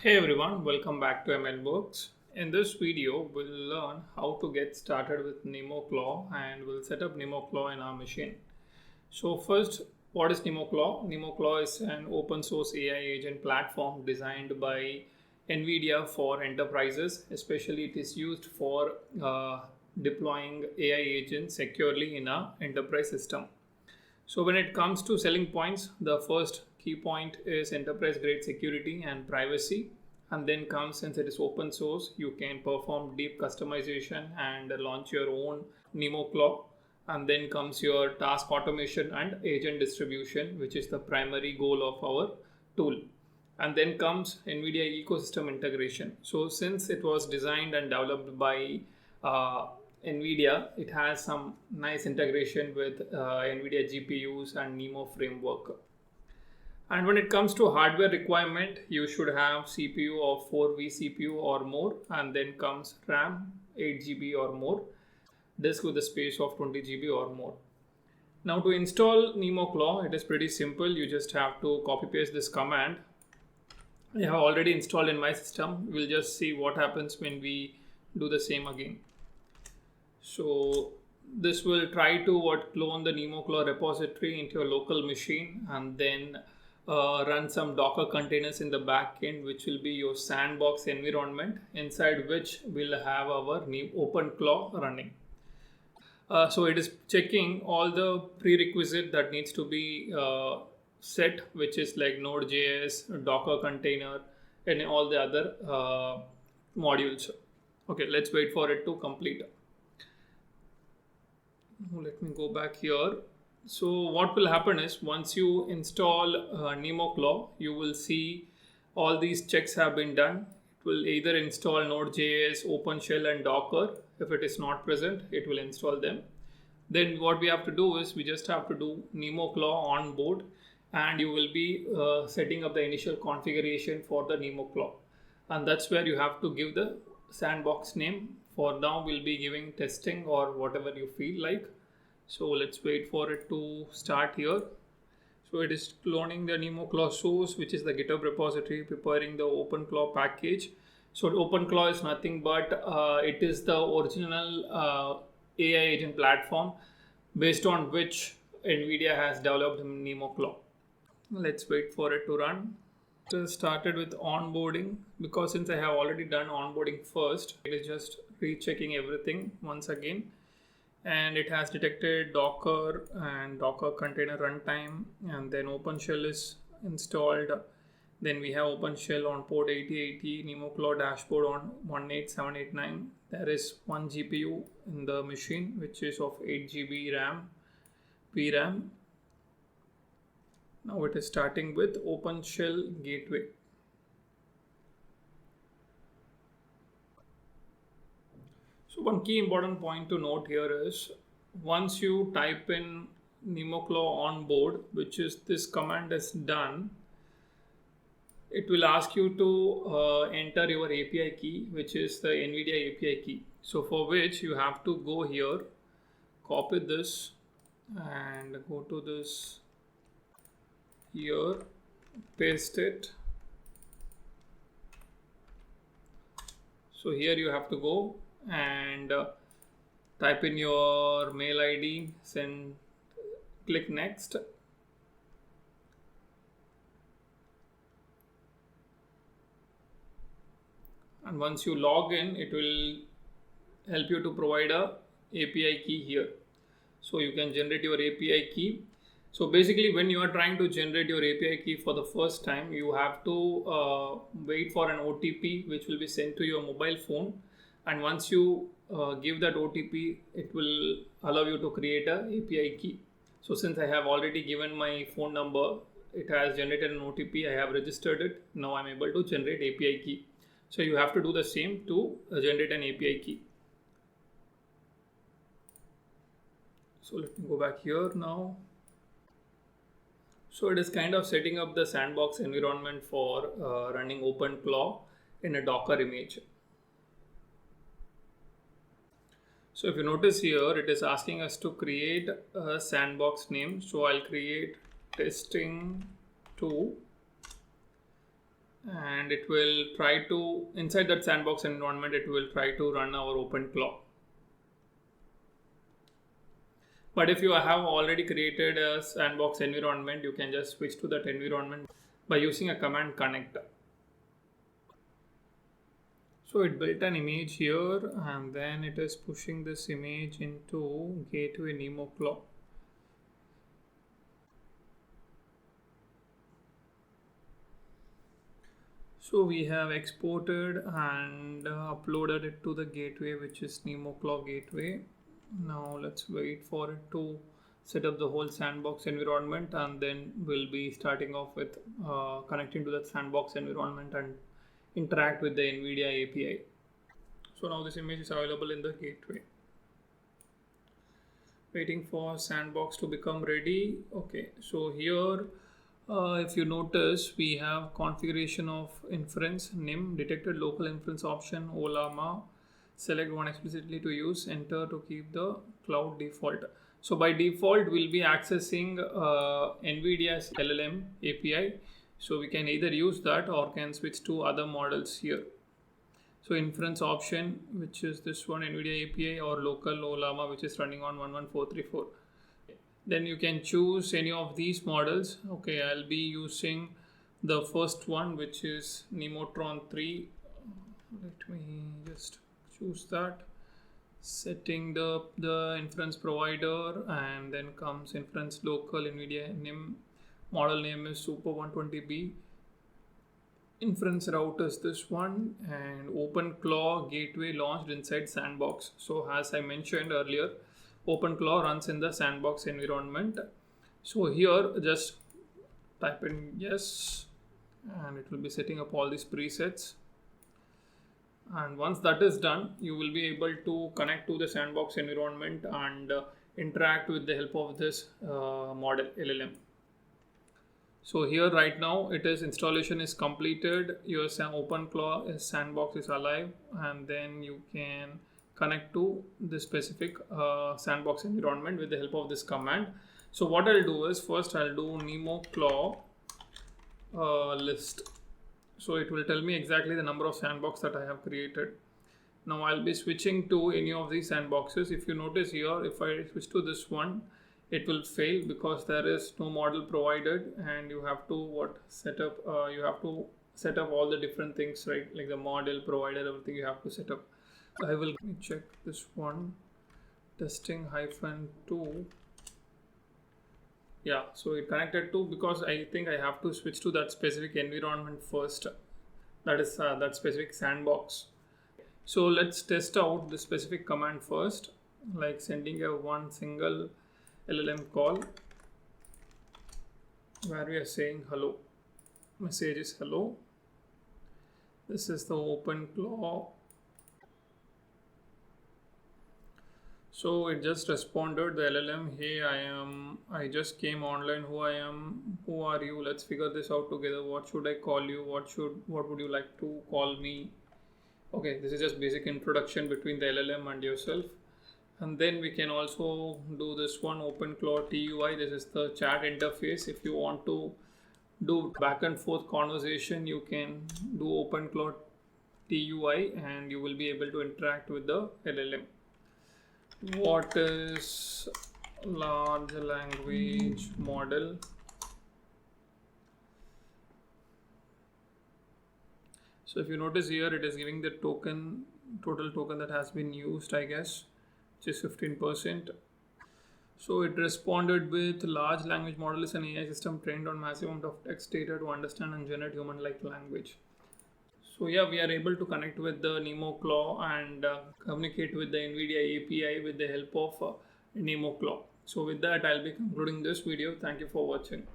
Hey everyone, welcome back to ML Books. In this video, we'll learn how to get started with NemoClaw and we'll set up NemoClaw in our machine. So first, what is NemoClaw? NemoClaw is an open source AI agent platform designed by NVIDIA for enterprises. Especially it is used for deploying AI agents securely in an enterprise system. So when it comes to selling points, the first key point is enterprise grade security and privacy. And then comes, since it is open source, you can perform deep customization and launch your own NemoClaw. And then comes your task automation and agent distribution, which is the primary goal of our tool. And then comes NVIDIA ecosystem integration. So since it was designed and developed by NVIDIA, it has some nice integration with NVIDIA GPUs and Nemo framework. And when it comes to hardware requirement, you should have CPU of 4 vCPU or more, and then comes RAM 8 GB or more, disk with a space of 20 GB or more. Now to install NemoClaw, it is pretty simple. You just have to copy paste this command. I have already installed in my system. We'll just see what happens when we do the same again. So this will try to clone the NemoClaw repository into your local machine and then run some Docker containers in the backend, which will be your sandbox environment, inside which we'll have our Openclaw running. So it is checking all the prerequisite that needs to be set, which is like Node.js, Docker container, and all the other modules. Okay, let's wait for it to complete. Let me go back here. So what will happen is once you install NemoClaw, you will see all these checks have been done. It will either install Node.js, OpenShell and Docker. If it is not present, it will install them. Then what we have to do is we just have to do NemoClaw on board, and you will be setting up the initial configuration for the NemoClaw. And that's where you have to give the sandbox name. For now, we'll be giving testing or whatever you feel like. So let's wait for it to start here. So it is cloning the NemoClaw source, which is the GitHub repository, preparing the Openclaw package. So Openclaw is nothing but it is the original AI agent platform based on which NVIDIA has developed NemoClaw. Let's wait for it to run. It started with onboarding, because since I have already done onboarding first, it is just rechecking everything once again. And it has detected Docker and Docker container runtime, and then OpenShell is installed. Then we have OpenShell on port 8080, NemoClaw dashboard on 18789. There is 1 GPU in the machine, which is of 8 GB RAM, VRAM. Now it is starting with OpenShell gateway. So one key important point to note here is once you type in NemoClaw on board, which is this command is done, it will ask you to enter your API key, which is the NVIDIA API key. So for which you have to go here, copy this and go to this here, paste it. So here you have to go and type in your mail ID, send, click next. And once you log in, it will help you to provide a API key here. So you can generate your API key. So basically when you are trying to generate your API key for the first time, you have to wait for an OTP which will be sent to your mobile phone. And once you give that OTP, it will allow you to create a API key. So since I have already given my phone number, it has generated an OTP, I have registered it. Now I'm able to generate API key. So you have to do the same to generate an API key. So let me go back here now. So it is kind of setting up the sandbox environment for running Openclaw in a Docker image. So if you notice here, it is asking us to create a sandbox name. So I'll create testing 2 and it will try to, inside that sandbox environment, it will try to run our Openclaw. But if you have already created a sandbox environment, you can just switch to that environment by using a command connect. So it built an image here, and then it is pushing this image into gateway NemoClaw. So we have exported and uploaded it to the gateway, which is NemoClaw gateway. Now let's wait for it to set up the whole sandbox environment, and then we'll be starting off with connecting to that sandbox environment and interact with the NVIDIA API. So now this image is available in the gateway. Waiting for sandbox to become ready. Okay, so here if you notice, we have configuration of inference, NIM, detected local inference option, OLAMA, select one explicitly to use, enter to keep the cloud default. So by default, we'll be accessing NVIDIA's LLM API. So we can either use that or can switch to other models here. So inference option, which is this one, NVIDIA API, or local OLAMA, which is running on 11434. Then you can choose any of these models. Okay, I'll be using the first one, which is Nemotron 3. Let me just choose that. Setting the inference provider, and then comes inference local, NVIDIA NIM. Model name is Super 120B. Inference route is this one, and Openclaw gateway launched inside sandbox. So as I mentioned earlier, Openclaw runs in the sandbox environment. So here just type in yes, and it will be setting up all these presets. And once that is done, you will be able to connect to the sandbox environment and interact with the help of this model LLM. So here right now it is installation is completed. Your Openclaw sandbox is alive, and then you can connect to the specific sandbox environment with the help of this command. So what I'll do is, first I'll do NemoClaw list. So it will tell me exactly the number of sandbox that I have created. Now I'll be switching to any of these sandboxes. If you notice here, if I switch to this one, it will fail because there is no model provided, and you have to set up all the different things, right? Like the model provider, everything you have to set up. I will check this one, testing -2. Yeah, so it connected to, because I think I have to switch to that specific environment first. That is that specific sandbox. So let's test out the specific command first, like sending a one single LLM call where we are saying hello. Message is hello. This is the Openclaw. So it just responded, the LLM, hey, I just came online, who I am, who are you, let's figure this out together, what should I call you, what would you like to call me. Okay, this is just basic introduction between the LLM and yourself. And then we can also do this one, Openclaw TUI. This is the chat interface. If you want to do back and forth conversation, you can do Openclaw TUI and you will be able to interact with the LLM. What is large language model? So if you notice here, it is giving the total token that has been used, I guess, which is 15%. So it responded with large language model is an AI system trained on massive amount of text data to understand and generate human-like language. So yeah, we are able to connect with the NemoClaw and communicate with the NVIDIA API with the help of NemoClaw. So with that, I'll be concluding this video. Thank you for watching.